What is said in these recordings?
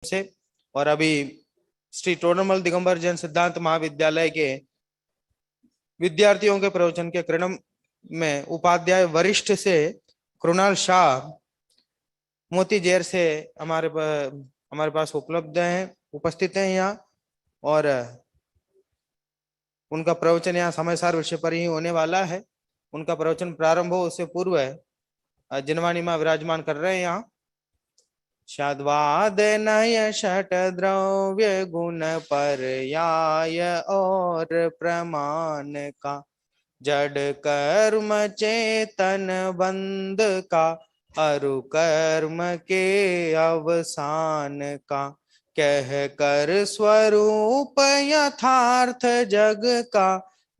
से। और अभी श्री टोडरमल दिगंबर जैन सिद्धांत महाविद्यालय के विद्यार्थियों के प्रवचन के क्रम में उपाध्याय वरिष्ठ से कृणाल शाह मोती जेर से हमारे पास उपलब्ध हैं, उपस्थित हैं यहाँ। और उनका प्रवचन यहाँ समयसार विषय पर ही होने वाला है। उनका प्रवचन प्रारंभ हो उससे पूर्व जिनवाणी मां विराजमान कर रहे हैं यहाँ। षड्वाद नय षट द्रव्य गुण पर्याय और प्रमाण का, जड़ कर्म चेतन बंध का, अरु कर्म के अवसान का, कह कर स्वरूप यथार्थ जग का,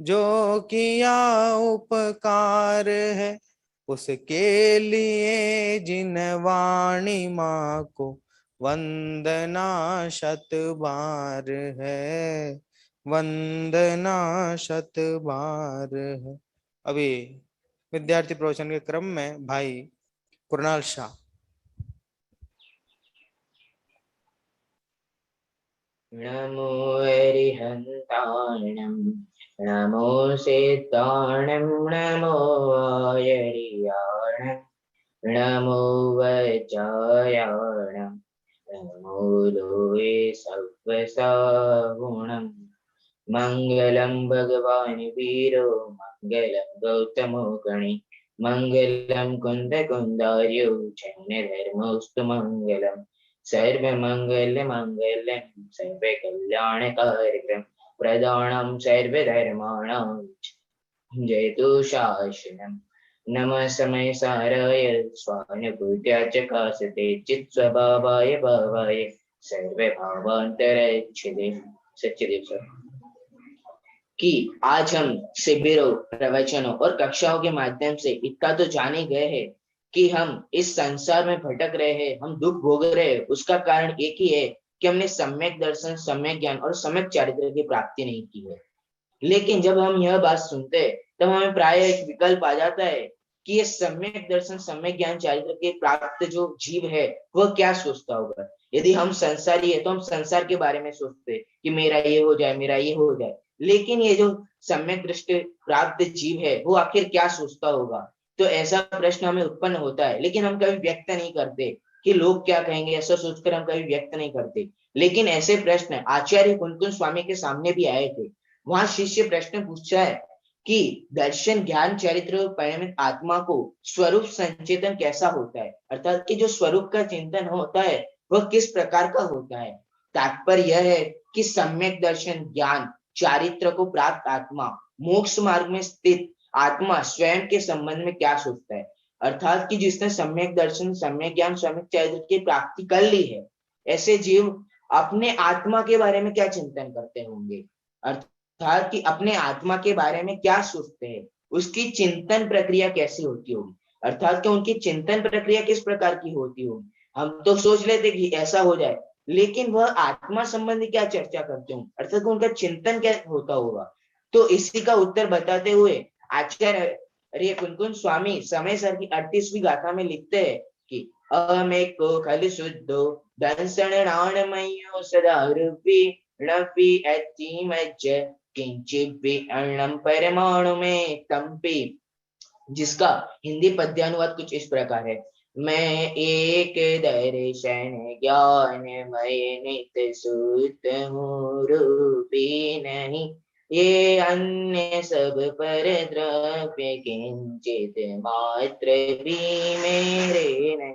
जो किया उपकार है उसके लिए जिन वाणी माँ को वंदना शत बार है, वंदना शत बार है। अभी विद्यार्थी प्रवचन के क्रम में भाई कृणाल शाह। नमो हरिहंताणं नमो सिद्धाणं नमो आयर्याणं नमो वज्रायाणं नमो लोहे सव्वसागुणं मंगलं भगवान् वीरो मंगलं गौतमो गणे मंगलं कुन्दकुन्दार्यो जैनधर्मोऽस्तु मंगलम् सर्वमङ्गलमाङ्गल्यं सर्वकल्याणकारिकं प्रदानं सर्वधर्माणां जयतु शासनम्। नमः समयसाराय स्वानुभूत्या च कासते चित्स्वभावाय भावाय सर्वभावान्तरच्छिदे सच्चिदेव सर कि आज हम शिविरों, प्रवचनों और कक्षाओं के माध्यम से इतना तो जाने गए हैं कि हम इस संसार में भटक रहे हैं, हम दुख भोग रहे हैं। उसका कारण एक ही है कि हमने सम्यक दर्शन, सम्यक ज्ञान और सम्यक चारित्र की प्राप्ति नहीं की है। लेकिन जब हम यह बात सुनते हैं तब हमें प्राय एक विकल्प आ जाता है कि ये सम्यक दर्शन, सम्यक ज्ञान चारित्र के प्राप्त जो जीव है वह क्या सोचता होगा। यदि हम संसारी है तो हम संसार के बारे में सोचते हैं कि मेरा ये हो जाए, मेरा ये हो जाए। लेकिन ये जो सम्यक दृष्टि प्राप्त जीव है वो आखिर क्या सोचता होगा। तो ऐसा प्रश्न हमें उत्पन्न होता है, लेकिन हम कभी व्यक्त नहीं करते कि लोग क्या कहेंगे, ऐसा सोचकर हम कभी व्यक्त नहीं करते। लेकिन ऐसे प्रश्न आचार्य कुंतन स्वामी के सामने भी आए थे। वहां शिष्य प्रश्न पूछता है कि दर्शन, ज्ञान, चरित्र परिणमित आत्मा को स्वरूप संचेतन कैसा होता है, अर्थात कि जो स्वरूप का चिंतन होता है वह किस प्रकार का होता है। तात्पर्य यह है कि सम्यक दर्शन, ज्ञान, चारित्र को प्राप्त आत्मा मोक्ष मार्ग में स्थित आत्मा स्वयं के संबंध में क्या सोचता है। अर्थात कि जिसने सम्यक दर्शन, सम्यक ज्ञान, सम्यक चारित्र की प्राप्ति कर ली है, ऐसे जीव अपने आत्मा के बारे में क्या चिंतन करते होंगे, अर्थात कि अपने आत्मा के बारे में क्या सोचते हैं, उसकी चिंतन प्रक्रिया कैसी होती होगी, अर्थात कि उनकी चिंतन प्रक्रिया किस प्रकार की होती होगी। हम तो सोच लेते कि ऐसा हो जाए, लेकिन वह आत्मा संबंधी क्या चर्चा करते होंगे, अर्थात उनका चिंतन क्या होता होगा। तो इसी का उत्तर बताते हुए आचार्य कुंकुन स्वामी समय सर की 38वीं गाथा में लिखते हैं कि अमेको खल शुद्धो दंसण नाणमयो सदा रूपी णपि अतिमज्ज किंचित भी अण्णम परमाणु में तंपि। जिसका हिंदी पद्यानुवाद कुछ इस प्रकार है। मैं एक दर्शन ज्ञानमय नित्य सूत हूँ, रूपी नहीं ये अन्य सब पर द्रव्य, किंचित मात्र भी मेरे नहीं।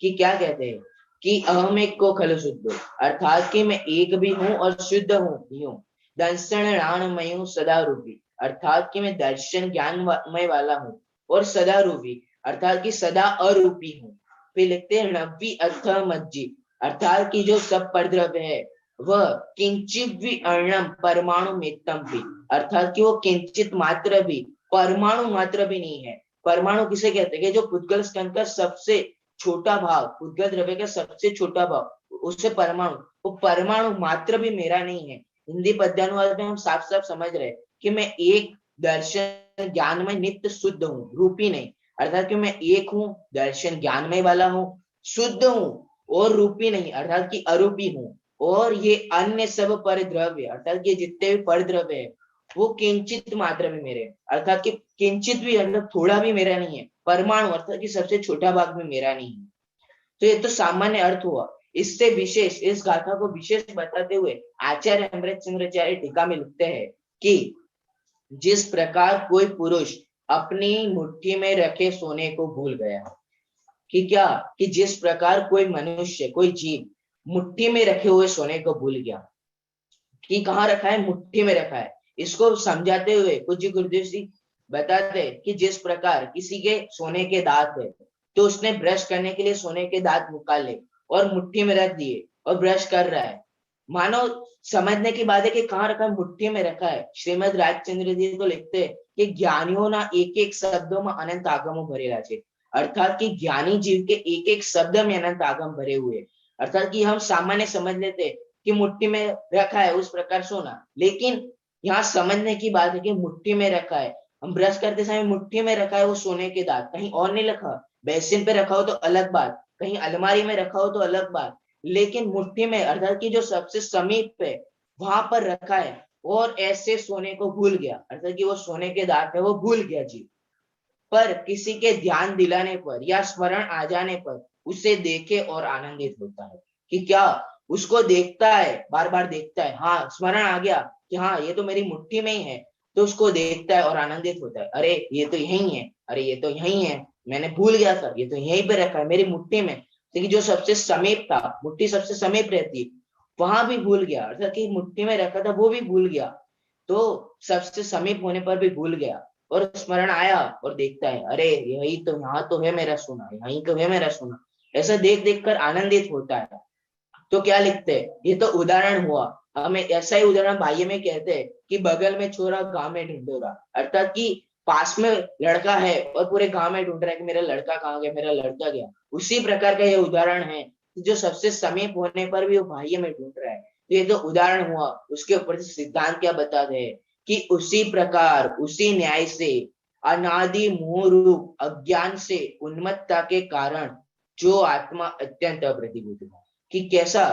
कि क्या कहते हैं कि अहम एक को खल शुद्ध, अर्थात कि मैं एक भी हूँ और शुद्ध हूँ। दर्शन राणमय हूँ सदा रूपी, अर्थात कि मैं दर्शन ज्ञानमय वाला हूँ और सदा रूपी, अर्थात कि सदा अरूपी हूँ। फिर लिखते हैं नव्वी अर्थ मज्जी, अर्थात कि जो सब परद्रव्य है वह किंचित भी अण्णम परमाणु मित्तम भी, अर्थात कि वो किंचित मात्र भी, परमाणु मात्र भी नहीं है। परमाणु किसे कहते हैं, जो पुद्गल स्कंद का सबसे छोटा भाग, उद्गत द्रव्य का सबसे छोटा भाग, उससे परमाणु, वो परमाणु मात्र भी मेरा नहीं है। हिंदी पद्यानुवाद में हम साफ साफ समझ रहे कि मैं एक दर्शन ज्ञानमय नित्य शुद्ध हूँ, रूपी नहीं, अर्थात कि मैं एक हूँ, दर्शन ज्ञानमय वाला हूँ, शुद्ध हूँ और रूपी नहीं अर्थात कि अरूपी हूँ, और ये अन्य सब पर द्रव्य अर्थात कि जितने भी पर द्रव्य है वो किंचित मात्रा में मेरे हैं। अर्थात कि किंचित भी मतलब थोड़ा भी मेरा नहीं है, परमाणु अर्थात कि सबसे छोटा भाग भी मेरा नहीं है। तो ये तो सामान्य अर्थ हुआ। इससे विशेष इस गाथा को विशेष बताते हुए आचार्य अमृत सिंह टीका में लिखते हैं कि जिस प्रकार कोई पुरुष अपनी मुट्ठी में रखे सोने को भूल गया, कि क्या कि जिस प्रकार कोई मनुष्य कोई जीव मुट्ठी में रखे हुए सोने को भूल गया, कि कहाँ रखा है, मुट्ठी में रखा है। इसको समझाते हुए पूज्य गुरुदेव जी बताते हैं कि जिस प्रकार किसी के सोने के दांत है तो उसने ब्रश करने के लिए सोने के दांत निकाले और मुट्ठी में रख दिए और ब्रश कर रहा है। मानो समझने की बात है कि कहाँ रखा है, मुट्ठी में रखा है। श्रीमद राजचंद्र जी तो लिखते हैं कि ज्ञानियों ना एक एक शब्दों में अनंत आगमों भरेला छे, अर्थात कि ज्ञानी जीव के एक एक शब्द में अनंत आगम भरे हुए। अर्थात कि हम सामान्य समझ लेते कि मुट्ठी में रखा है उस प्रकार सोना, लेकिन यहाँ समझने की बात है कि मुट्ठी में रखा है। हम ब्रश करते समय मुट्ठी में रखा है वो सोने के दांत, कहीं और नहीं रखा। बेसिन पे रखा हो तो अलग बात, कहीं अलमारी में रखा हो तो अलग बात, लेकिन मुट्ठी में अर्थात कि जो सबसे समीप है वहां पर रखा है। और ऐसे सोने को भूल गया अर्थात कि वो सोने के दांत है वो भूल गया जी। पर किसी के ध्यान दिलाने पर या स्मरण आ जाने पर उसे देखे और आनंदित होता है। कि क्या उसको देखता है, बार बार देखता है, हाँ स्मरण आ गया कि हाँ ये तो मेरी मुट्ठी में ही है, तो उसको देखता है और आनंदित होता है, अरे ये तो यही है, अरे ये तो यही है, मैंने भूल गया था, ये तो यहीं पे रखा है मेरी मुट्ठी में। लेकिन जो सबसे समीप था, मुट्ठी सबसे समीप रहती, वहां भी भूल गया, अर्थात कि मुट्ठी में रखा था वो भी भूल गया, तो सबसे समीप होने पर भी भूल गया। और स्मरण आया और देखता है, अरे यही तो, यहाँ तो है मेरा सोना, यही तो है मेरा सोना, ऐसा देख देख कर आनंदित होता है। तो क्या लिखते हैं, ये तो उदाहरण हुआ। हमें ऐसा ही उदाहरण बाह्य में कहते हैं कि बगल में छोरा गांव में ढिंढोरा, अर्थात कि पास में लड़का है और पूरे गांव में ढूंढ रहा है कि मेरा लड़का कहाँ गया, मेरा लड़का गया। उसी प्रकार का ये उदाहरण है कि जो सबसे समीप होने पर भी वो बाह्य में ढूंढ रहा है। तो ये तो उदाहरण हुआ, उसके ऊपर से सिद्धांत क्या बताते हैं कि उसी प्रकार उसी न्याय से अनादि मोह रूप अज्ञान से उन्मत्तता के कारण जो आत्मा अत्यंत अप्रतिभूत है, कि कैसा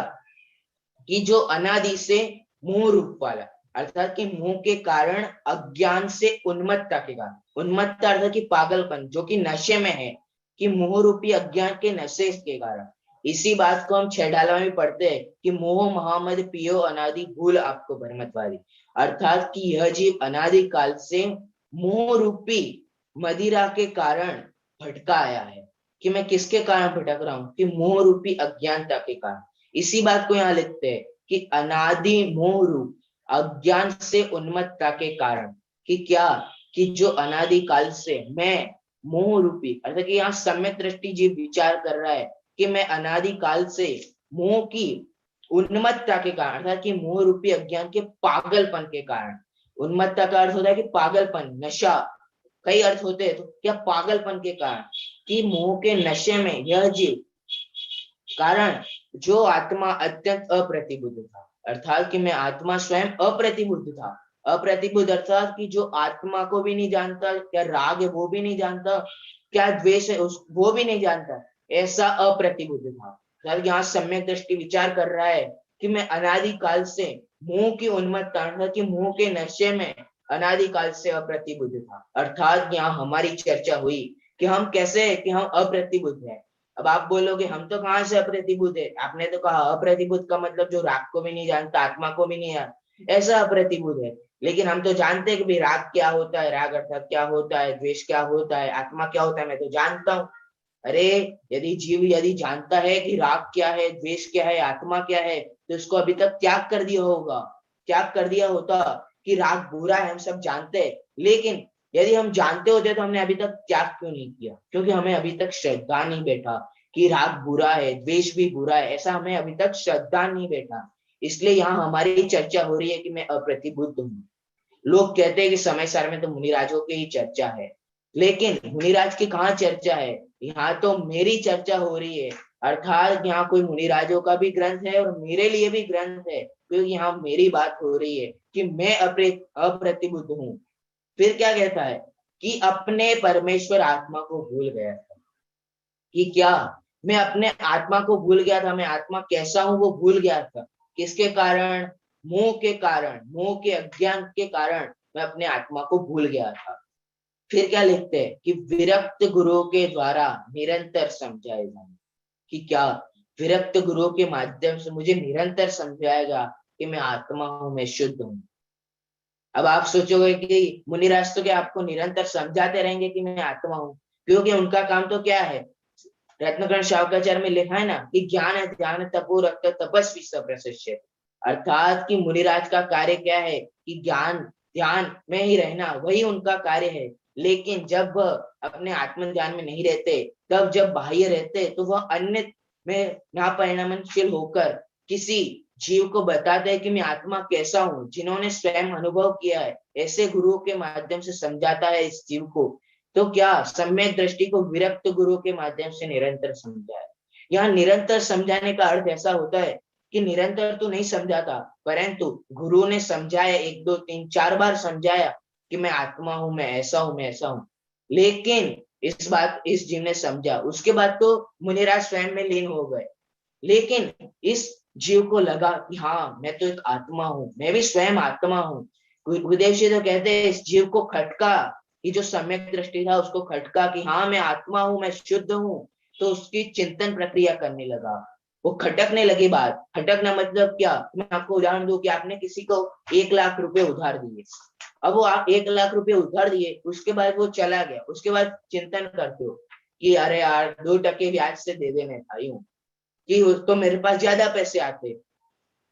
कि जो अनादि से मोह रूप वाला, अर्थात कि मोह के कारण अज्ञान से उन्मत्तता के कारण, उन्मत्तता अर्थात कि पागलपन जो कि नशे में है, कि मोह रूपी अज्ञान के नशे के कारण। इसी बात को हम छह डाला में भी पढ़ते हैं कि मोह मोहम्मद पियो अनादि भूल आपको भरमतवारी, अर्थात कि यह जीव अनादि काल से मोह रूपी मदिरा के कारण भटका आया है। कि मैं किसके कारण भटक रहा हूँ, कि मोह रूपी अज्ञानता के कारण। इसी बात को यहाँ लिखते हैं कि अनादि मोह रूप अज्ञान से उन्मत्तता के कारण, कि क्या कि जो अनादि काल से मैं मोह रूपी अर्थात कि यहाँ सम्यक दृष्टि जीव विचार कर रहा है कि मैं अनादि काल से मोह की उन्मत्तता के कारण अर्थात कि मोह रूपी अज्ञान के पागलपन के कारण। उन्मत्तता का अर्थ होता है कि पागलपन, नशा, कई अर्थ होते हैं, तो क्या पागलपन के कारण, कि मोह के नशे में यह जीव कारण जो आत्मा अत्यंत अप्रतिबुद्ध था, अर्थात कि मैं आत्मा स्वयं अप्रतिबुद्ध था। अप्रतिबुद्ध अर्थात कि जो आत्मा को भी नहीं जानता, क्या राग है वो भी नहीं जानता, क्या द्वेष है उस वो भी नहीं जानता, ऐसा अप्रतिबुद्ध था। यहाँ सम्यक दृष्टि विचार कर रहा है कि मैं अनादि काल से मुंह की उन्मत्तता अर्थात कि मुंह के नशे में अनादि काल से अप्रतिबुद्ध था। अर्थात यहाँ हमारी चर्चा हुई कि हम कैसे है कि हम अप्रतिबुद्ध हैं। अब आप बोलोगे हम तो कहाँ से अप्रतिबुद्ध है, आपने तो कहा अप्रतिबुद्ध का मतलब जो राग को भी नहीं जानता, आत्मा को भी नहीं जानता, ऐसा अप्रतिबुद्ध है। लेकिन हम तो जानते हैं कि भाई राग क्या होता है, राग अर्थात क्या होता है, द्वेष क्या होता है, आत्मा क्या होता है, मैं तो जानता हूँ। अरे यदि जीव यदि जानता है कि राग क्या है, द्वेष क्या है, आत्मा क्या है, तो उसको अभी तक त्याग कर दिया होगा, त्याग कर दिया होता। कि राग बुरा है हम सब जानते हैं, लेकिन यदि हम जानते होते तो हमने अभी तक त्याग क्यों नहीं किया, क्योंकि हमें अभी तक श्रद्धा नहीं बैठा कि राग बुरा है, द्वेष भी बुरा है, ऐसा हमें अभी तक श्रद्धा नहीं बैठा। इसलिए यहाँ हमारी चर्चा हो रही है कि मैं अप्रतिबुद्ध हूँ। लोग कहते हैं कि समय सार में तो मुनिराजों की ही चर्चा है, लेकिन मुनिराज की कहाँ चर्चा है, यहाँ तो मेरी चर्चा हो रही है। अर्थात यहाँ कोई मुनिराजों का भी ग्रंथ है और मेरे लिए भी ग्रंथ है, क्योंकि यहाँ मेरी बात हो रही है कि मैं अप्रतिबुद्ध हूँ। फिर क्या कहता है कि अपने परमेश्वर आत्मा को भूल गया था, कि क्या मैं अपने आत्मा को भूल गया था, मैं आत्मा कैसा हूं वो भूल गया था। किसके कारण? मोह के कारण, मोह के अज्ञान के कारण मैं अपने आत्मा को भूल गया था। फिर क्या लिखते हैं कि विरक्त गुरु के द्वारा निरंतर समझाए जाने, कि क्या विरक्त गुरु के माध्यम से मुझे निरंतर समझाएगा कि मैं आत्मा हूं, मैं शुद्ध हूं। अब आप सोचोगे कि मुनिराज तो क्या आपको निरंतर समझाते रहेंगे कि मैं आत्मा हूं, क्योंकि उनका काम तो क्या है, रत्नकर्ण शावकाचार्य में लिखा है ना कि ज्ञान है ध्यान तपो रक्त तपस्वी सब प्रशिष्य, अर्थात कि मुनिराज का कार्य क्या है कि ज्ञान ध्यान में ही रहना, वही उनका कार्य है। लेकिन जब वह अपने आत्म ज्ञान में नहीं रहते, तब जब बाह्य रहते तो वह अन्य में नापरिणामशील होकर किसी जीव को बताते हैं कि मैं आत्मा कैसा हूँ, जिन्होंने स्वयं अनुभव किया है, ऐसे गुरुओं के माध्यम से समझाता है इस जीव को। तो क्या सम्यक दृष्टि को विरक्त गुरु के माध्यम से निरंतर समझाए। यहाँ निरंतर समझाने का अर्थ ऐसा होता है कि निरंतर तो नहीं समझाता, परंतु गुरु ने समझाया, एक दो तीन चार बार समझाया कि मैं आत्मा हूं, मैं ऐसा हूं, मैं ऐसा हूं। लेकिन इस जीव ने समझा, उसके बाद तो मुनिराज स्वयं में लीन हो गए। लेकिन इस जीव को लगा कि हाँ मैं तो एक आत्मा हूं, मैं भी स्वयं आत्मा हूं। गुरुदेव जी तो कहते हैं इस जीव को खटका, ये जो सम्यक दृष्टि था उसको खटका कि हाँ मैं आत्मा हूं, मैं शुद्ध हूं। तो उसकी चिंतन प्रक्रिया करने लगा, वो खटकने लगी बात। खटकना मतलब क्या, मैं आपको उदाहरण दूं कि आपने किसी को 1 लाख रुपए उधार दिए। अब वो आप 1 लाख रुपए उधार दिए, उसके बाद वो चला गया, उसके बाद चिंतन करते हो कि अरे यार 2% ब्याज से दे देने था यूं, कि तो मेरे पास ज्यादा पैसे आते।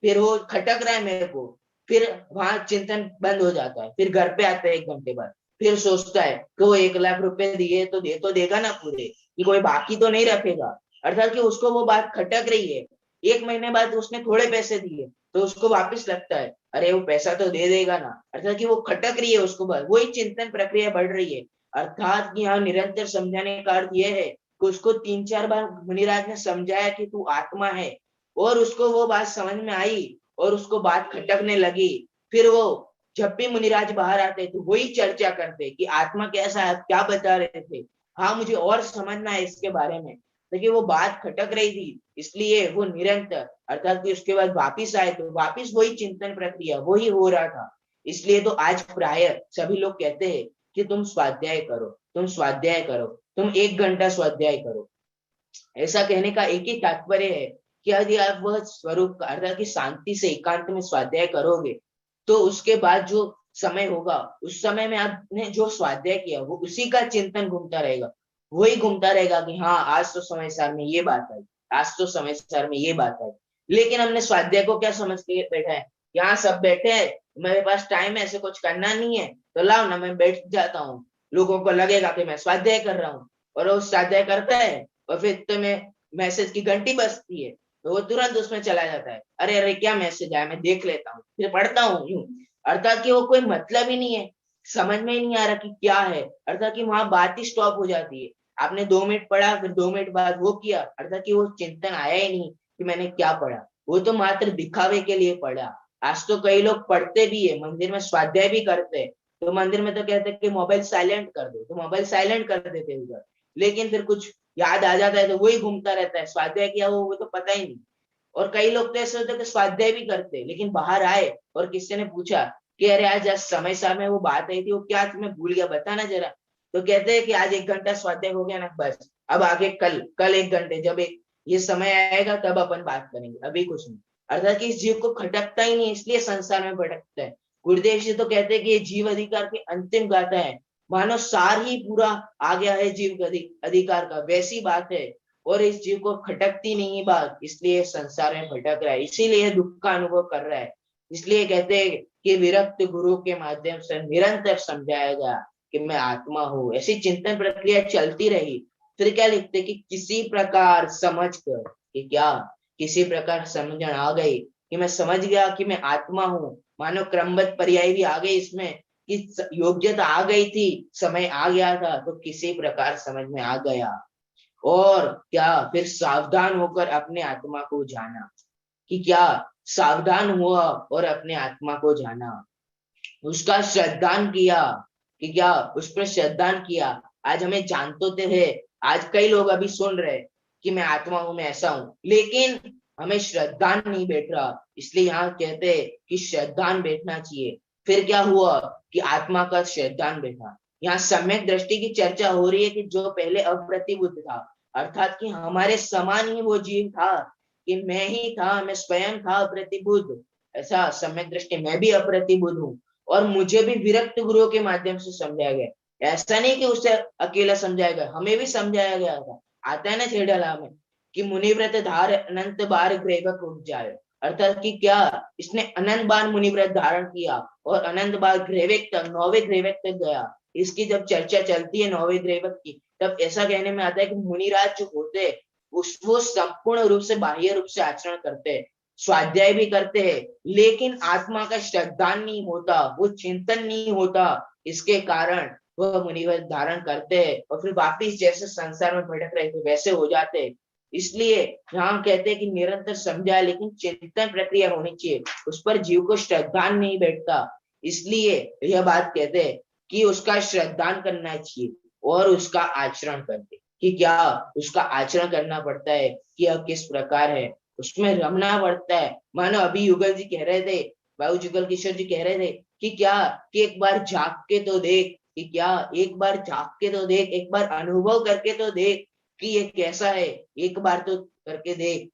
फिर वो खटक रहा है मेरे को, फिर वहां चिंतन बंद हो जाता है। फिर घर पे आता है 1 घंटे बाद, फिर सोचता है कि वो 1 लाख रुपए दिए तो देगा ना पूरे, कि कोई बाकी तो नहीं रखेगा। अर्थात कि उसको वो बात खटक रही है। 1 महीने बाद उसने थोड़े पैसे दिए, तो उसको वापस लगता है अरे वो पैसा तो दे देगा ना। अर्थात कि वो खटक रही है, उसको बस वही चिंतन प्रक्रिया बढ़ रही है। अर्थात कि यहाँ निरंतर समझाने का अर्थ यह है कि उसको 3 4 बार मुनिराज ने समझाया कि तू आत्मा है, और उसको वो बात समझ में आई और उसको बात खटकने लगी। फिर वो जब भी मुनिराज बाहर आते तो वही चर्चा करते कि आत्मा कैसा है, क्या बता रहे थे, हाँ मुझे और समझना है इसके बारे में। लेकिन वो बात खटक रही थी, इसलिए वो निरंतर, अर्थात कि उसके बाद वापिस आए तो वापिस वही चिंतन प्रक्रिया वही हो रहा था। इसलिए तो आज प्राय सभी लोग कहते हैं कि तुम स्वाध्याय करो, तुम स्वाध्याय करो, तुम 1 घंटा स्वाध्याय करो। ऐसा कहने का एक ही तात्पर्य है कि यदि आप वह स्वरूप अर्थात की शांति से एकांत में स्वाध्याय करोगे, तो उसके बाद जो समय होगा, उस समय में आपने जो स्वाध्याय किया वो उसी का चिंतन घूमता रहेगा। वही घूमता रहेगा कि हाँ आज तो समय सार में ये बात आई, आज तो समय सार में ये बात आई। लेकिन हमने स्वाध्याय को क्या समझ के बैठा है, यहाँ सब बैठे हैं, मेरे पास टाइम है, ऐसे कुछ करना नहीं है, तो लाओ ना मैं बैठ जाता हूँ, लोगों को लगेगा कि मैं स्वाध्याय कर रहा हूँ। और वो स्वाध्याय करता है और फिर तुम्हें मैसेज की घंटी बजती है, तो वो तुरंत उसमें चला जाता है, अरे अरे क्या मैसेज आया, मैं देख लेता हूँ, फिर पढ़ता हूँ यूं। अर्थात कि वो कोई मतलब ही नहीं है, समझ में ही नहीं आ रहा कि क्या है। अर्थात कि वहां बात ही स्टॉप हो जाती है। आपने 2 मिनट पढ़ा, फिर 2 मिनट बाद वो किया, अर्थात कि वो चिंतन आया ही नहीं कि मैंने क्या पढ़ा, वो तो मात्र दिखावे के लिए पढ़ा। आज तो कई लोग पढ़ते भी है, मंदिर में स्वाध्याय भी करते हैं, तो मंदिर में तो कहते हैं कि मोबाइल साइलेंट कर दो, तो मोबाइल साइलेंट कर देते हैं उधर। लेकिन फिर कुछ याद आ जाता है तो वही घूमता रहता है, स्वाध्याय किया वो तो पता ही नहीं। और कई लोग तो ऐसे होते हैं कि स्वाध्याय भी करते हैं, लेकिन बाहर आए और किसी ने पूछा कि अरे आज समय सामने वो बात आई थी, वो क्या तुम्हें भूल गया, बताना जरा। तो कहते हैं कि आज 1 घंटा स्वाध्याय हो गया ना, बस अब आगे कल कल 1 घंटे, जब एक ये समय आएगा तब अपन बात करेंगे, अभी कुछ नहीं। अर्थात कि इस जीव को खटकता ही नहीं, इसलिए संसार में भटकता है। गुरुदेव जी तो कहते हैं कि ये जीव अधिकार की अंतिम गाथा है, मानो सार ही पूरा आ गया है जीव अधिकार का, वैसी बात है। और इस जीव को खटकती नहीं बात, इसलिए संसार में भटक रहा है, इसीलिए दुख का अनुभव कर रहा है। इसलिए कहते हैं कि विरक्त गुरु के माध्यम से निरंतर समझाया गया कि मैं आत्मा हूँ। ऐसी चिंतन प्रक्रिया चलती रही। फिर क्या लिखते कि किसी प्रकार समझ कर, कि क्या किसी प्रकार समझ आ गई कि मैं समझ गया कि मैं आत्मा हूँ। मानो क्रमबद्ध पर्याय भी आ गई इसमें कि योग्यता आ गई थी, समय आ गया था, तो किसी प्रकार समझ में आ गया। और क्या फिर सावधान होकर अपने आत्मा को जाना, कि क्या सावधान हुआ और अपने आत्मा को जाना, उसका श्रद्धान किया, कि क्या उस पर श्रद्धान किया। आज हमें जान तो थे, आज कई लोग अभी सुन रहे, कि मैं आत्मा हूं, मैं ऐसा हूं, लेकिन हमें श्रद्धान नहीं बैठ रहा, इसलिए यहाँ कहते हैं कि श्रद्धान बैठना चाहिए। फिर क्या हुआ कि आत्मा का श्रद्धान बैठा। यहाँ सम्यक दृष्टि की चर्चा हो रही है कि जो पहले अप्रतिबुद्ध था, अर्थात कि हमारे समान ही वो जीव था, कि मैं ही था, मैं स्वयं था अप्रतिबुद्ध, ऐसा सम्यक दृष्टि, मैं भी अप्रतिबुद्ध हूँ, और मुझे भी विरक्त गुरुओं के माध्यम से समझाया गया। ऐसा नहीं कि उसे अकेला समझाया गया, हमें भी समझाया गया था। आता है ना छेड़ाला में कि मुनिव्रत धार अनंत बार ग्रेवक उठ जाए, अर्थात कि क्या इसने अनंत बार मुनिव्रत धारण किया और अनंत बार ग्रेवेक तक, 9वें ग्रेवेक तक गया। इसकी जब चर्चा चलती है 9वें ग्रेवक की, तब ऐसा कहने में आता है कि मुनिराज जो होते हैं वो संपूर्ण रूप से बाह्य रूप से आचरण करते हैं, स्वाध्याय भी करते हैं, लेकिन आत्मा का श्रद्धान नहीं होता, वो चिंतन नहीं होता, इसके कारण वह मुनिव्रत धारण करते हैं और फिर वापिस जैसे संसार में भटक रहे थे वैसे हो जाते हैं। इसलिए यहाँ कहते हैं कि निरंतर समझाए, लेकिन चिंतन प्रक्रिया होनी चाहिए, उस पर जीव को श्रद्धान नहीं बैठता, इसलिए यह बात कहते हैं कि उसका श्रद्धान करना चाहिए और उसका आचरण करते, कि क्या उसका आचरण करना पड़ता है कि यह किस प्रकार है, उसमें रमना पड़ता है। मानो अभी युगल जी कह रहे थे, बाबू जुगल किशोर जी कह रहे थे कि क्या, कि एक बार झांक के तो देख, कि क्या एक बार झांक के तो देख, एक बार अनुभव करके तो देख कि ये कैसा है, एक बार तो करके देख।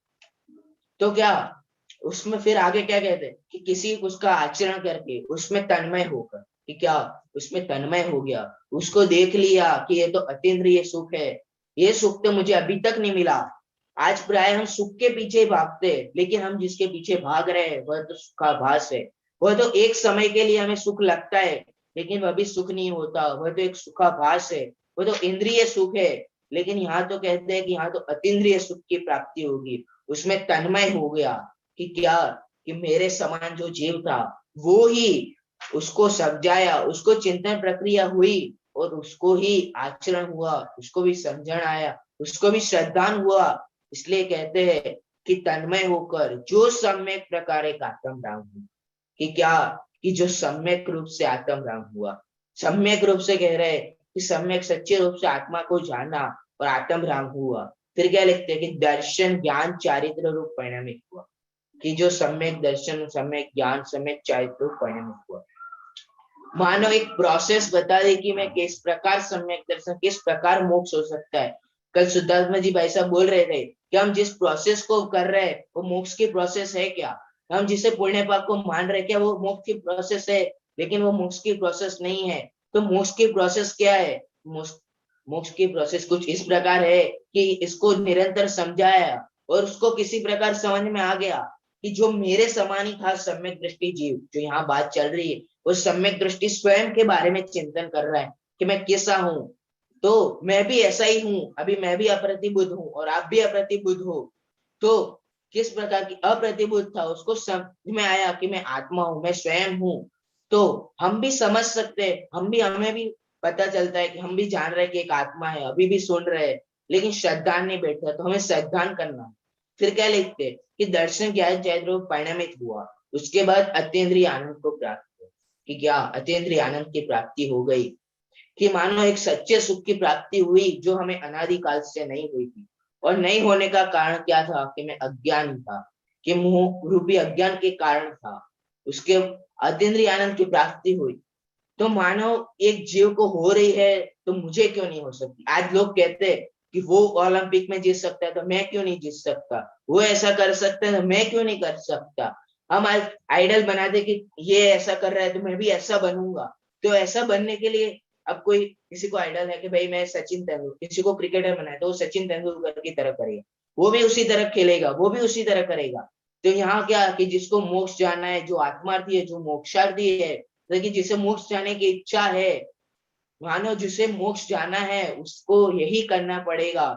तो क्या उसमें फिर आगे क्या कहते हैं कि किसी उसका आचरण करके उसमें तन्मय होकर, कि क्या उसमें तन्मय हो गया, उसको देख लिया कि ये तो अतीन्द्रिय सुख है, ये सुख तो मुझे अभी तक नहीं मिला। आज प्राय हम सुख के पीछे भागते हैं, लेकिन हम जिसके पीछे भाग रहे हैं वह तो सुखाभास है, वह तो एक समय के लिए हमें सुख लगता है, लेकिन वह भी सुख नहीं होता, वह तो एक सुखाभास है, वह तो इंद्रिय सुख है। लेकिन यहाँ तो कहते हैं कि यहाँ तो अतीन्द्रिय सुख की प्राप्ति होगी, उसमें तन्मय हो गया, कि क्या, कि मेरे समान जो जीव था वो ही, उसको समझाया, उसको चिंतन प्रक्रिया हुई और उसको ही आचरण हुआ, उसको भी समझण आया, उसको भी श्रद्धान हुआ। इसलिए कहते हैं कि तन्मय होकर जो सम्यक प्रकार एक आत्म राम हुआ, कि क्या, कि जो सम्यक रूप से आत्म राम हुआ, सम्यक रूप से कह रहे हैं कि सम्यक सच्चे रूप से आत्मा को जाना और आत्म राम हुआ। फिर क्या लिखते हैं कि दर्शन ज्ञान चारित्र रूप परिणमित हुआ, कि जो सम्यक दर्शन, सम्यक ज्ञान, सम्यक चारित्र रूप परिणमित हुआ। मानो एक प्रोसेस बता दे कि मैं किस प्रकार सम्यक दर्शन, किस प्रकार मोक्ष हो सकता है। कल सिद्धार्थ जी भाई साहब बोल रहे थे कि हम जिस प्रोसेस को कर रहे हैं वो मोक्ष की प्रोसेस है क्या, हम जिसे पुण्य पाप को मान रहे क्या वो मोक्ष की प्रोसेस है, लेकिन वो मोक्ष की प्रोसेस नहीं है। तो मोक्ष की प्रोसेस क्या है, मोक्ष की प्रोसेस कुछ इस प्रकार है कि इसको निरंतर समझाया और उसको किसी प्रकार समझ में आ गया कि जो मेरे समान ही था सम्यक दृष्टि जीव, जो यहाँ बात चल रही है, वो सम्यक दृष्टि स्वयं के बारे में चिंतन कर रहा है कि मैं कैसा हूँ, तो मैं भी ऐसा ही हूँ, अभी मैं भी अप्रतिबुद्ध हूँ और आप भी अप्रतिबुद्ध हो। तो किस प्रकार की अप्रतिबुद्ध था, उसको समझ में आया कि मैं आत्मा हूँ, मैं स्वयं हूँ। तो हम भी समझ सकते हैं, हमें भी पता चलता है कि हम भी जान रहे हैं कि एक आत्मा है, अभी भी सुन रहे हैं, लेकिन श्रद्धान नहीं बैठा, तो हमें श्रद्धान करना है। फिर क्या लिखते कि दर्शन ज्ञान चैत्र परिणमित हुआ, उसके बाद अतीन्द्रिय आनंद को प्राप्त हुआ, कि क्या अतीन्द्रिय आनंद की प्राप्ति हो गई, कि मानो एक सच्चे सुख की प्राप्ति हुई जो हमें अनादिकाल से नहीं हुई थी। और नहीं होने का कारण क्या था, कि मैं अज्ञान था, कि मोह रूपी अज्ञान के कारण था, उसके अतीन्द्रिय आनंद की प्राप्ति हुई। तो मानो एक जीव को हो रही है तो मुझे क्यों नहीं हो सकती। आज लोग कहते हैं कि वो ओलंपिक में जीत सकता है तो मैं क्यों नहीं जीत सकता, वो ऐसा कर सकता है तो मैं क्यों नहीं कर सकता। हम आज आइडल बना दे कि ये ऐसा कर रहा है तो मैं भी ऐसा बनूंगा। तो ऐसा बनने के लिए अब कोई किसी को आइडल है कि भाई मैं सचिन तेंदुलकर, किसी को क्रिकेटर बनाए तो वो सचिन तेंदुलकर की तरह करेगा, वो भी उसी तरह खेलेगा, वो भी उसी तरह करेगा। तो यहाँ क्या कि जिसको मोक्ष जाना है, जो आत्मार्थी है, जो मोक्षार्थी है, लेकिन जिसे मोक्ष जाने की इच्छा है, मानो जिसे मोक्ष जाना है उसको यही करना पड़ेगा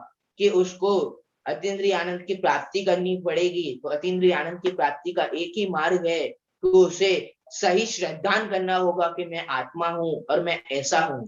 कि उसको अतीन्द्रिय आनंद की प्राप्ति करनी पड़ेगी। तो अतीन्द्रिय आनंद की प्राप्ति का एक ही मार्ग है कि उसे सही श्रद्धान करना होगा कि मैं आत्मा हूँ और मैं ऐसा हूँ।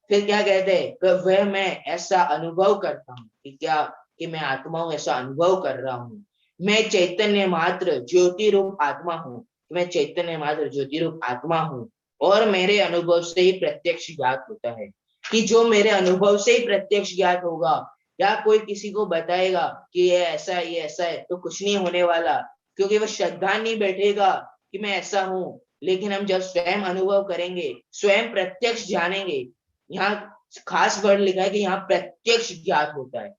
फिर क्या कहते हैं कि वह मैं ऐसा अनुभव करता हूँ, कि क्या, कि मैं आत्मा हूँ ऐसा अनुभव कर रहा हूँ। मैं चैतन्य मात्र ज्योति रूप आत्मा हूँ, मैं चैतन्य मात्र ज्योति रूप आत्मा हूँ और मेरे अनुभव से ही प्रत्यक्ष ज्ञात होता है। कि जो मेरे अनुभव से ही प्रत्यक्ष ज्ञात होगा, या कोई किसी को बताएगा कि ये ऐसा है ये ऐसा है, तो कुछ नहीं होने वाला, क्योंकि वह श्रद्धा नहीं बैठेगा कि मैं ऐसा हूं। लेकिन हम जब स्वयं अनुभव करेंगे, स्वयं प्रत्यक्ष जानेंगे, यहाँ खास वर्ड लिखा है कि यहाँ प्रत्यक्ष ज्ञात होता है,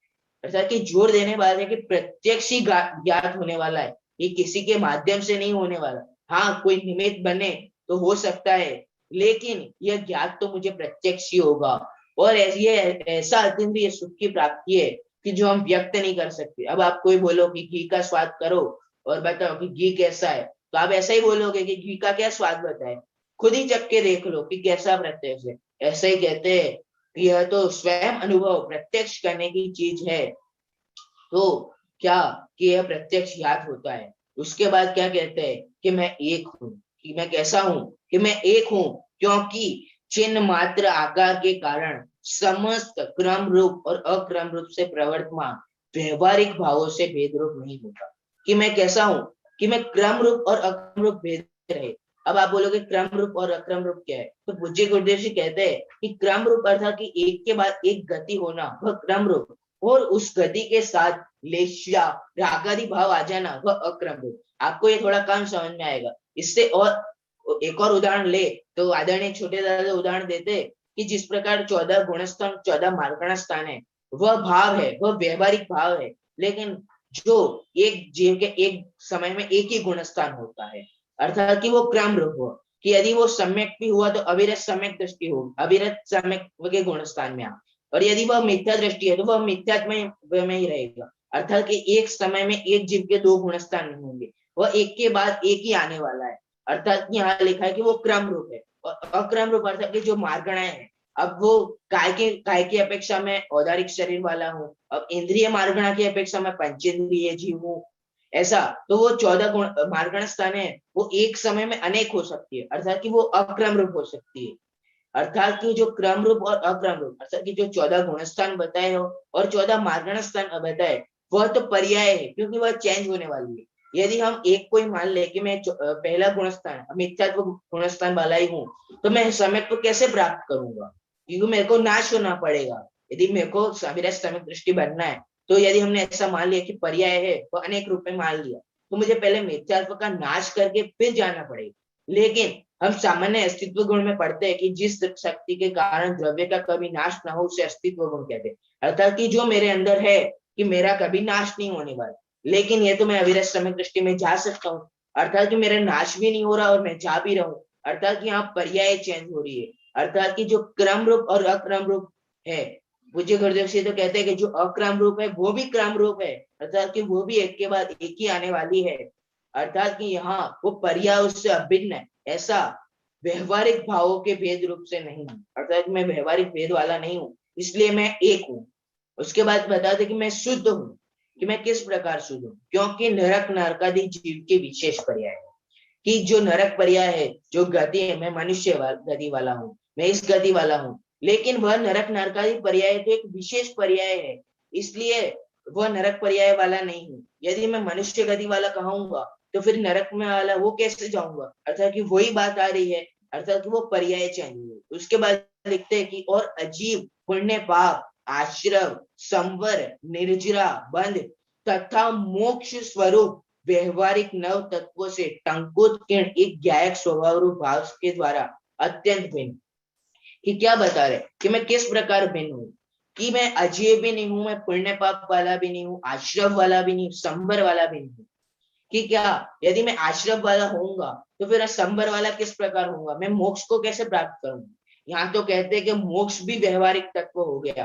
अर्थात कि जोर देने वाला है कि प्रत्यक्ष ही ज्ञात होने वाला है, ये किसी के माध्यम से नहीं होने वाला। हाँ, कोई निमित्त बने तो हो सकता है, लेकिन यह ज्ञात तो मुझे प्रत्यक्ष ही होगा। और ये ऐसा अतीन्द्रिय सुख की प्राप्ति है कि जो हम व्यक्त नहीं कर सकते। अब आप कोई बोलो कि घी का स्वाद करो और बताओ कि घी कैसा है, तो आप ऐसा ही बोलोगे कि घी का क्या स्वाद बताए, खुद ही चख के देख लो कि कैसा प्रत्यक्ष है। ऐसे ही कहते हैं कि यह तो स्वयं अनुभव प्रत्यक्ष करने की चीज है, तो क्या कि यह प्रत्यक्ष याद होता है। उसके बाद क्या कहते हैं कि मैं एक हूं, कि मैं कैसा हूं, कि मैं एक हूं, क्योंकि चिन्ह मात्र आकार के कारण समस्त क्रम रूप और अक्रम रूप से प्रवर्तमान व्यवहारिक भावों से भेद रूप नहीं होता। कि मैं कैसा हूं, कि मैं क्रम रूप और अक्रम रूप भेद रहे। अब आप बोलोगे क्रम रूप और अक्रम रूप क्या है, तो पूज्य गुरुदेव जी कहते हैं कि क्रम रूप अर्थात कि एक के बाद एक गति होना वह क्रम रूप, और उस गति के साथ लेशा रागादि भाव आ जाना वह अक्रम रूप। आपको ये थोड़ा कम समझ में आएगा। इससे और एक और उदाहरण ले तो आदरणीय छोटे दादा उदाहरण देते कि जिस प्रकार 14 गुणस्थान 14 मार्गण स्थान है, वह भाव है, वह व्यवहारिक भाव है, लेकिन जो एक जीव के एक समय में एक ही गुणस्थान होता है, अर्थात कि वो क्रम रूप हो, कि यदि वो सम्यक भी हुआ तो अविरत सम्यक दृष्टि हो, अविरत सम्यक के गुणस्थान में आ, और यदि वह मिथ्या दृष्टि है तो वह मिथ्यात्मय में ही रहेगा। अर्थात कि एक समय में एक जीव के दो गुणस्थान नहीं होंगे, वह एक के बाद एक ही आने वाला है। अर्थात यहाँ लिखा है कि वो क्रम रूप है, और अक्रम रूप अर्थात कि जो मार्गणाएं हैं, अब वो काय की अपेक्षा में औदारिक शरीर वाला हूँ, अब इंद्रिय मार्गणा की अपेक्षा में पंचेंद्रिय जीव हूँ, ऐसा। तो वो 14 गुण मार्गण स्थान है, वो एक समय में अनेक हो सकती है, अर्थात कि वो अक्रम रूप हो सकती है। अर्थात कि जो क्रम रूप और अक्रम रूप अर्थात कि जो 14 गुणस्थान बताए हो और 14 मार्गण स्थान बताए, वह तो पर्याय है, क्योंकि वह चेंज होने वाली है। यदि हम एक कोई मान ले कि मैं पहला गुणस्थान मिथ्यात्व गुणस्थान वाला ही हूँ, तो मैं समय को कैसे प्राप्त करूंगा, क्योंकि मेरे को नाश होना पड़ेगा। यदि मेरे को मेरा समय दृष्टि बनना है, तो यदि हमने ऐसा मान लिया कि पर्याय है तो अनेक रूप में मान लिया, तो मुझे पहले मिथ्यात्व का नाश करके फिर जाना पड़ेगा। लेकिन हम सामान्य अस्तित्व गुण में पढ़ते हैं कि जिस शक्ति के कारण द्रव्य का कभी नाश ना हो उसे अस्तित्व गुण कहते हैं, अर्थात कि जो मेरे अंदर है कि मेरा कभी नाश नहीं होने वाला, लेकिन ये तो मैं अविरत समय दृष्टि में जा सकता हूँ, अर्थात कि मेरा नाश भी नहीं हो रहा और मैं जा भी रहा हूँ, अर्थात कि यहाँ पर्याय चेंज हो रही है। अर्थात कि जो क्रम रूप और अक्रम रूप है, पूज्य गुरुदेव जी तो कहते हैं कि जो अक्रम रूप है वो भी क्रम रूप है, अर्थात कि वो भी एक के बाद एक ही आने वाली है। अर्थात कि यहाँ वो पर्याय उससे अभिन्न है, ऐसा व्यवहारिक भावों के भेद रूप से नहीं हूँ, अर्थात मैं व्यवहारिक भेद वाला नहीं हूँ, इसलिए मैं एक हूँ। उसके बाद बताते कि मैं शुद्ध हूँ, कि मैं किस प्रकार शुद्ध हूँ, क्योंकि नरक नरकादि जीव के विशेष पर्याय है। कि जो नरक पर्याय है, जो गति है, मैं मनुष्य गति वाला हूँ, मैं इस गति वाला हूँ, लेकिन वह नरक नरकादि पर्याय तो एक विशेष पर्याय है, इसलिए वह नरक पर्याय वाला नहीं हूँ। यदि मैं मनुष्य गति वाला कहूंगा तो फिर नरक में वाला वो कैसे जाऊंगा, अर्थात कि वही बात आ रही है, अर्थात कि वो पर्याय चाहिए। उसके बाद लिखते हैं कि और अजीब पुण्य पाप आश्रव संवर निर्जरा बंध तथा मोक्ष स्वरूप व्यवहारिक नव तत्वों से टंकुत किरण एक ज्ञायक स्वभाव रूप भाव के द्वारा अत्यंत भिन्न। कि क्या बता रहे कि मैं किस प्रकार भिन्न हूँ, कि मैं अजय भी नहीं हूं, मैं पुण्य पाप वाला भी नहीं हूँ, आश्रव वाला भी नहीं, संबर वाला भी नहीं हूँ। कि क्या यदि मैं आश्रम वाला होऊंगा तो फिर संबर वाला किस प्रकार होऊंगा, मैं मोक्ष को कैसे प्राप्त करूंगा। यहाँ तो कहते हैं कि मोक्ष भी व्यवहारिक तत्व हो गया,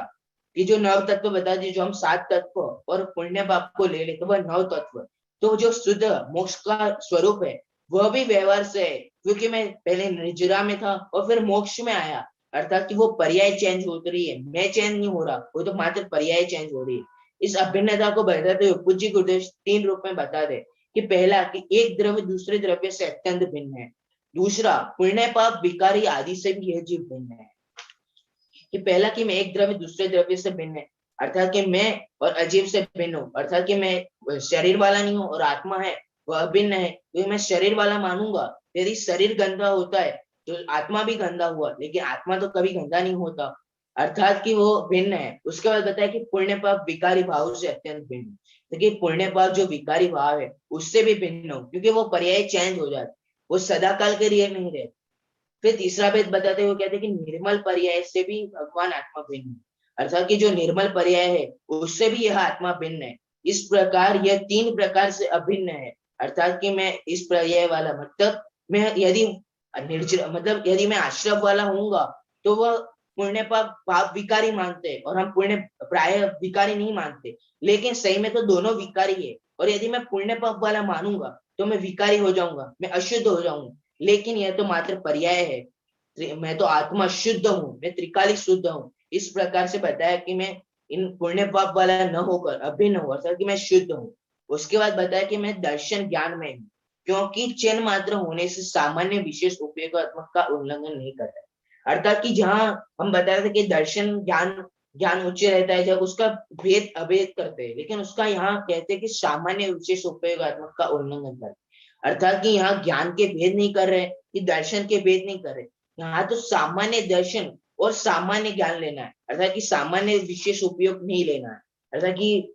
कि जो नव तत्व बता दिए, जो हम 7 तत्व और पुण्य पाप को ले ले तो वह नव तत्व, तो जो शुद्ध मोक्ष का स्वरूप है वह भी व्यवहार से है, क्योंकि मैं पहले निर्जरा में था और फिर मोक्ष में आया, अर्थात कि वो पर्याय चेंज हो रही है, मैं चेंज नहीं हो रहा, वो तो मात्र पर्याय चेंज हो रही है। इस अभिन्नता को बताते हुए पूज्य गुरुदेव 3 रूप में बता दे कि पहला कि एक द्रव्य दूसरे द्रव्य से अत्यंत भिन्न है, दूसरा पुण्य पाप विकारी आदि से भी यह जीव भिन्न है। कि पहला कि मैं एक द्रव्य दूसरे द्रव्य से भिन्न है, अर्थात कि मैं और अजीब से भिन्न हूँ, अर्थात कि मैं शरीर वाला नहीं हूँ और आत्मा है वह अभिन्न है, क्योंकि मैं शरीर वाला मानूंगा, यदि शरीर गंदा होता है तो आत्मा भी गंदा हुआ, लेकिन आत्मा तो कभी गंदा नहीं होता। अर्थात कि वो भिन्न है। उसके बाद बताया कि पुण्य पाप विकारी भाव से अत्यंत भिन्न है। देखिए पुण्य पाप जो विकारी भाव है उससे भी भिन्न हो, क्योंकि वो पर्याय चेंज हो जाते, वो सदा काल के लिए नहीं रहते। फिर तीसरा भेद बताते हुए कहते हैं कि निर्मल पर्याय से भी भगवान आत्मा भिन्न है। अर्थात कि जो निर्मल पर्याय है उससे भी यह आत्मा भिन्न है। इस प्रकार यह तीन प्रकार से अभिन्न है। अर्थात कि मैं इस पर्याय वाला, मतलब मैं यदि निर्जर, मतलब यदि मैं आश्रम वाला हूँगा तो वह पुण्य पाप पाप विकारी मानते हैं और हम पुण्य प्राय विकारी नहीं मानते। लेकिन सही में तो दोनों विकारी है, और यदि मैं पुण्य पाप वाला मानूंगा तो मैं विकारी हो जाऊंगा, मैं अशुद्ध हो जाऊंगा। लेकिन यह तो मात्र पर्याय है, मैं तो आत्मा शुद्ध हूँ, मैं त्रिकालिक शुद्ध हूँ। इस प्रकार से बताया कि मैं इन पुण्य पाप वाला न होकर अभिन्न हूँ, अर्थात कि मैं शुद्ध हूँ। उसके बाद बताया कि मैं दर्शन ज्ञान में हूँ, क्योंकि चिन्ह मात्र होने से सामान्य विशेष उपयोगात्मक का उल्लंघन नहीं करता। अर्थात कि जहाँ हम बता रहे थे कि दर्शन ज्ञान ज्ञान उच्च रहता है जब उसका भेद अभेद करते हैं, लेकिन उसका यहाँ कहते हैं कि सामान्य विशेष उपयोगात्मक का उल्लंघन करते हैं। अर्थात कि यहाँ ज्ञान के भेद नहीं कर रहे कि दर्शन के भेद नहीं कर रहे, यहाँ तो सामान्य दर्शन और सामान्य ज्ञान लेना है, अर्थात कि सामान्य विशेष उपयोग नहीं लेना है। अर्थात कि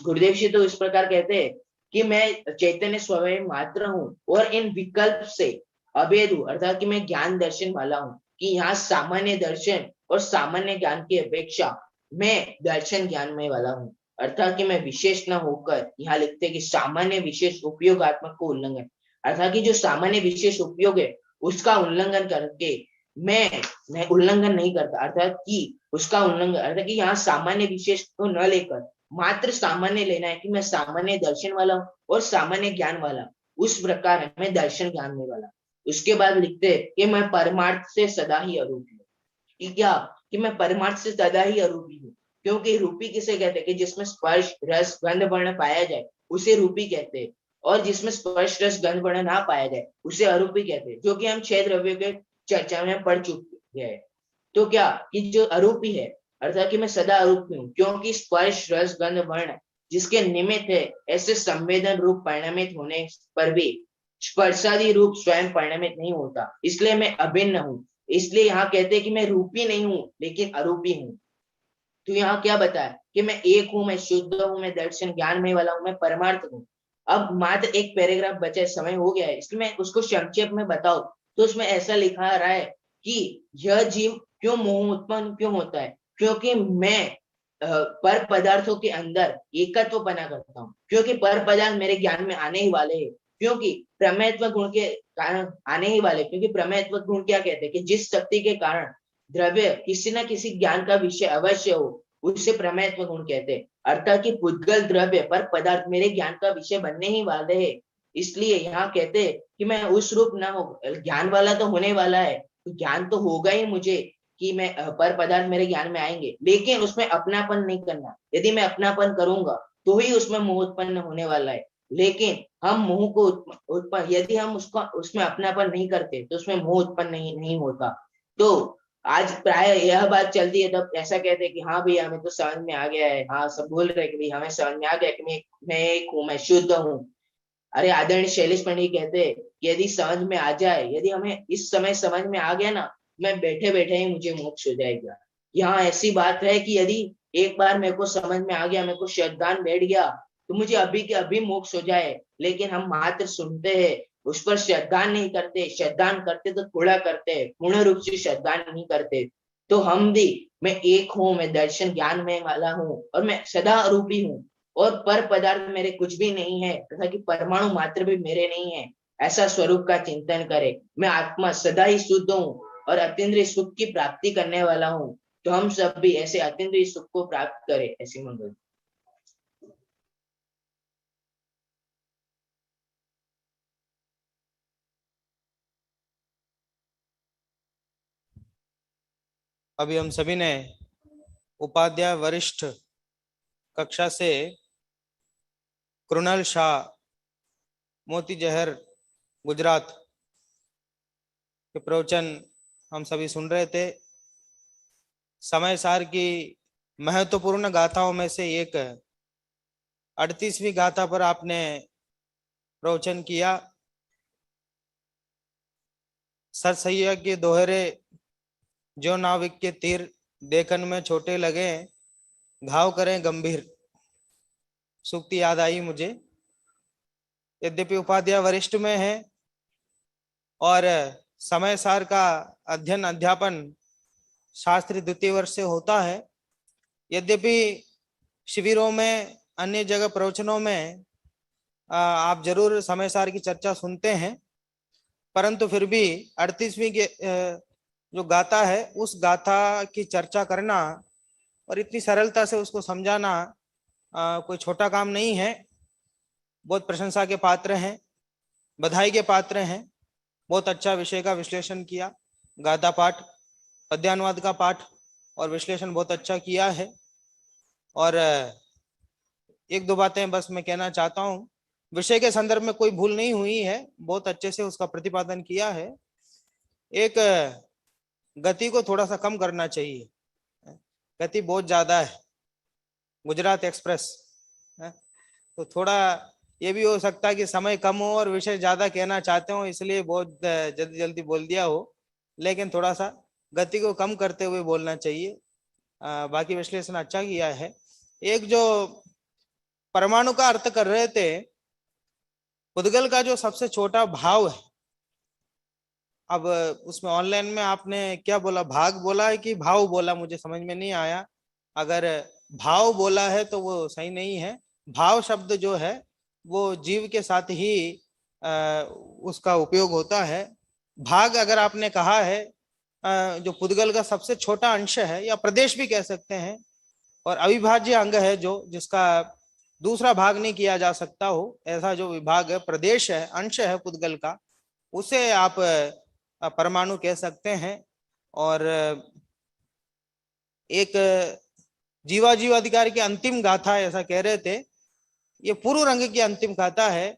गुरुदेव जी तो इस प्रकार कहते हैं कि मैं चैतन्य स्वयं मात्र हूँ और इन विकल्प से अभेद हूँ, अर्थात कि मैं ज्ञान दर्शन वाला हूँ। कि यहाँ सामान्य दर्शन और सामान्य ज्ञान की अपेक्षा मैं दर्शन ज्ञान में वाला हूँ। अर्थात कि मैं विशेष न होकर, यहाँ लिखते हैं कि सामान्य विशेष उपयोगात्मक को उल्लंघन, अर्थात कि जो सामान्य विशेष उपयोग है उसका उल्लंघन करके मैं उल्लंघन नहीं करता, अर्थात कि उसका उल्लंघन, अर्थात कि यहाँ सामान्य विशेष को न लेकर मात्र सामान्य लेना है कि मैं सामान्य दर्शन वाला हूँ और सामान्य ज्ञान वाला, उस प्रकार मैं दर्शन ज्ञान में वाला। उसके बाद लिखते हैं कि मैं परमार्थ से सदा ही अरूपी हूँ। कि क्या, कि मैं परमार्थ से सदा ही अरूपी हूँ। क्योंकि रूपी किसे कहते हैं कि जिसमें स्पर्श रस गंध वर्ण पाया जाए उसे रूपी कहते हैं, और जिसमें स्पर्श रस गंध वर्ण ना पाया जाए उसे अरूपी कहते हैं, जो कि हम 6 द्रव्यों के चर्चा में पढ़ चुके हैं। तो क्या कि जो अरूपी है, अर्थात कि मैं सदा अरूपी हूँ, क्योंकि स्पर्श रस गंध वर्ण जिसके निमित्त है ऐसे संवेदन रूप परिणमित होने पर भी स्पर्शादि रूप स्वयं परिणमित नहीं होता, इसलिए मैं अभिन्न हूँ। इसलिए यहाँ कहते हैं कि मैं रूपी नहीं हूँ लेकिन अरूपी हूँ। तो यहाँ क्या बताया कि मैं एक हूँ, मैं शुद्ध हूँ, मैं दर्शन ज्ञान में वाला हूँ, मैं परमार्थ हूँ। अब मात्र एक पैराग्राफ बचा है, समय हो गया है, इसलिए मैं उसको संक्षेप में बताऊं तो उसमें ऐसा लिखा रहा है कि यह जीव क्यों मोह उत्पन्न क्यों होता है, क्योंकि मैं पर पदार्थों के अंदर एकत्व बना करता हूँ, क्योंकि पर पदार्थ मेरे ज्ञान में आने ही वाले हैं, क्योंकि प्रमेयत्व गुण के कारण आने ही वाले, क्योंकि प्रमेयत्व गुण क्या कहते हैं कि जिस शक्ति के कारण द्रव्य किसी न किसी ज्ञान का विषय अवश्य हो उसे प्रमेयत्व गुण कहते हैं। अर्थात कि पुद्गल द्रव्य पर पदार्थ मेरे ज्ञान का विषय बनने ही वाले हैं। इसलिए यहाँ कहते हैं कि मैं उस रूप ना हो, ज्ञान वाला तो होने वाला है, तो ज्ञान तो होगा ही मुझे कि मैं पर पदार्थ मेरे ज्ञान में आएंगे, लेकिन उसमें अपनापन नहीं करना। यदि मैं अपनापन करूंगा तो ही उसमें मोह उत्पन्न होने वाला है। लेकिन हम मोह को उत्पन्न, यदि हम उसका उसमें अपनापन नहीं करते तो उसमें मोह उत्पन्न नहीं होता। तो आज प्राय यह बात चलती है, तब ऐसा कहते हैं कि हाँ भैया हमें तो समझ में आ गया है, हाँ सब बोल रहे हैं कि भाई हमें समझ में आ गया कि मैं एक हूँ, मैं शुद्ध हूँ। अरे आदरणीय शैलेश पंडित कहते हैं कि यदि समझ में आ जाए, यदि हमें इस समय समझ में आ गया ना, मैं बैठे बैठे ही मुझे मोक्ष हो जाएगा। यहाँ ऐसी बात है कि यदि एक बार मेरे को समझ में आ गया, मेरे को श्रद्धान बैठ गया तो मुझे अभी के अभी मोक्ष हो जाए। लेकिन हम मात्र सुनते हैं, उस पर श्रद्धान नहीं करते, श्रद्धान करते तो थोड़ा करते हैं, पूर्ण रूप से श्रद्धान नहीं करते। तो हम भी, मैं एक हूँ, मैं दर्शन ज्ञान में वाला हूँ और मैं सदा अरूपी हूँ, और पर पदार्थ मेरे कुछ भी नहीं है, तथा कि परमाणु मात्र भी मेरे नहीं है, ऐसा स्वरूप का चिंतन करे। मैं आत्मा सदा ही शुद्ध हूँ और अतीन्द्रिय सुख की प्राप्ति करने वाला हूँ। तो हम सब भी ऐसे अतीन्द्रिय सुख को प्राप्त करें, ऐसी मंगल। अभी हम सभी ने उपाध्याय वरिष्ठ कक्षा से कृणाल शाह, मोती जहर, गुजरात के प्रवचन हम सभी सुन रहे थे। समय सार की महत्वपूर्ण गाथाओं में से एक 38वीं गाथा पर आपने प्रवचन किया। सरसैया के दोहरे, जो नाविक के तीर, देखन में छोटे लगे, घाव करें गंभीर। सूक्ति याद आई मुझे। यद्यपि उपाध्याय वरिष्ठ में है और समय सार का अध्ययन अध्यापन शास्त्री द्वितीय वर्ष से होता है, यद्यपि शिविरों में अन्य जगह प्रवचनों में आप जरूर समय सार की चर्चा सुनते हैं, परंतु फिर भी 38वीं के जो गाथा है उस गाथा की चर्चा करना और इतनी सरलता से उसको समझाना कोई छोटा काम नहीं है। बहुत प्रशंसा के पात्र हैं, बधाई के पात्र हैं। बहुत अच्छा विषय का विश्लेषण किया, गाथा पाठ, पद्यानुवाद का पाठ और विश्लेषण बहुत अच्छा किया है। और एक दो बातें बस मैं कहना चाहता हूँ। विषय के संदर्भ में कोई भूल नहीं हुई है, बहुत अच्छे से उसका प्रतिपादन किया है। एक गति को थोड़ा सा कम करना चाहिए, गति बहुत ज्यादा है, गुजरात एक्सप्रेस है, तो थोड़ा ये भी हो सकता है कि समय कम हो और विषय ज्यादा कहना चाहते हो, इसलिए बहुत जल्दी जल्दी बोल दिया हो, लेकिन थोड़ा सा गति को कम करते हुए बोलना चाहिए। बाकी विश्लेषण अच्छा किया है। एक जो परमाणु का अर्थ कर रहे थे, पुद्गल का जो सबसे छोटा भाव है, अब उसमें ऑनलाइन में आपने क्या बोला, भाग बोला है कि भाव बोला, मुझे समझ में नहीं आया। अगर भाव बोला है तो वो सही नहीं है। भाव शब्द जो है वो जीव के साथ ही उसका उपयोग होता है। भाग अगर आपने कहा है, जो पुद्गल का सबसे छोटा अंश है या प्रदेश भी कह सकते हैं, और अविभाज्य अंग है, जो जिसका दूसरा भाग नहीं किया जा सकता हो, ऐसा जो विभाग है, प्रदेश है, अंश है पुद्गल का, उसे आप परमाणु कह सकते हैं। और एक जीवा जीव अधिकार की अंतिम गाथा ऐसा कह रहे थे, ये पूर्व रंग की अंतिम गाथा है।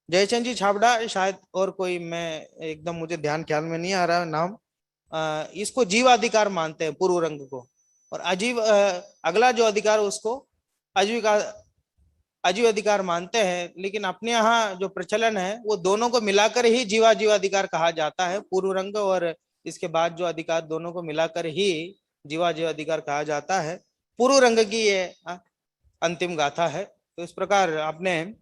जयचंद जी छाबड़ा शायद, और कोई, मैं एकदम मुझे ध्यान ख्याल में नहीं आ रहा नाम, इसको जीवाधिकार मानते हैं पूर्व रंग को, और अजीव अगला जो अधिकार उसको अजीविका अजीव अधिकार मानते हैं। लेकिन अपने यहाँ जो प्रचलन है वो दोनों को मिलाकर ही जीवा जीवाधिकार कहा जाता है, पूर्व रंग और इसके बाद जो अधिकार, दोनों को मिलाकर ही जीवा जीवाधिकार कहा जाता है। पूर्व रंग की ये अंतिम गाथा है। तो इस प्रकार आपने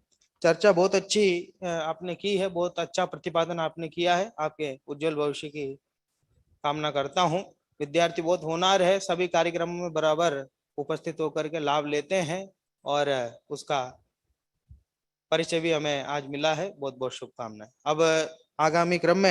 चर्चा बहुत अच्छी आपने की है, बहुत अच्छा प्रतिपादन आपने किया है। आपके उज्जवल भविष्य की कामना करता हूँ। विद्यार्थी बहुत होनहार है, सभी कार्यक्रमों में बराबर उपस्थित होकर के लाभ लेते हैं, और उसका परिचय भी हमें आज मिला है। बहुत बहुत शुभकामनाएं। अब आगामी क्रम में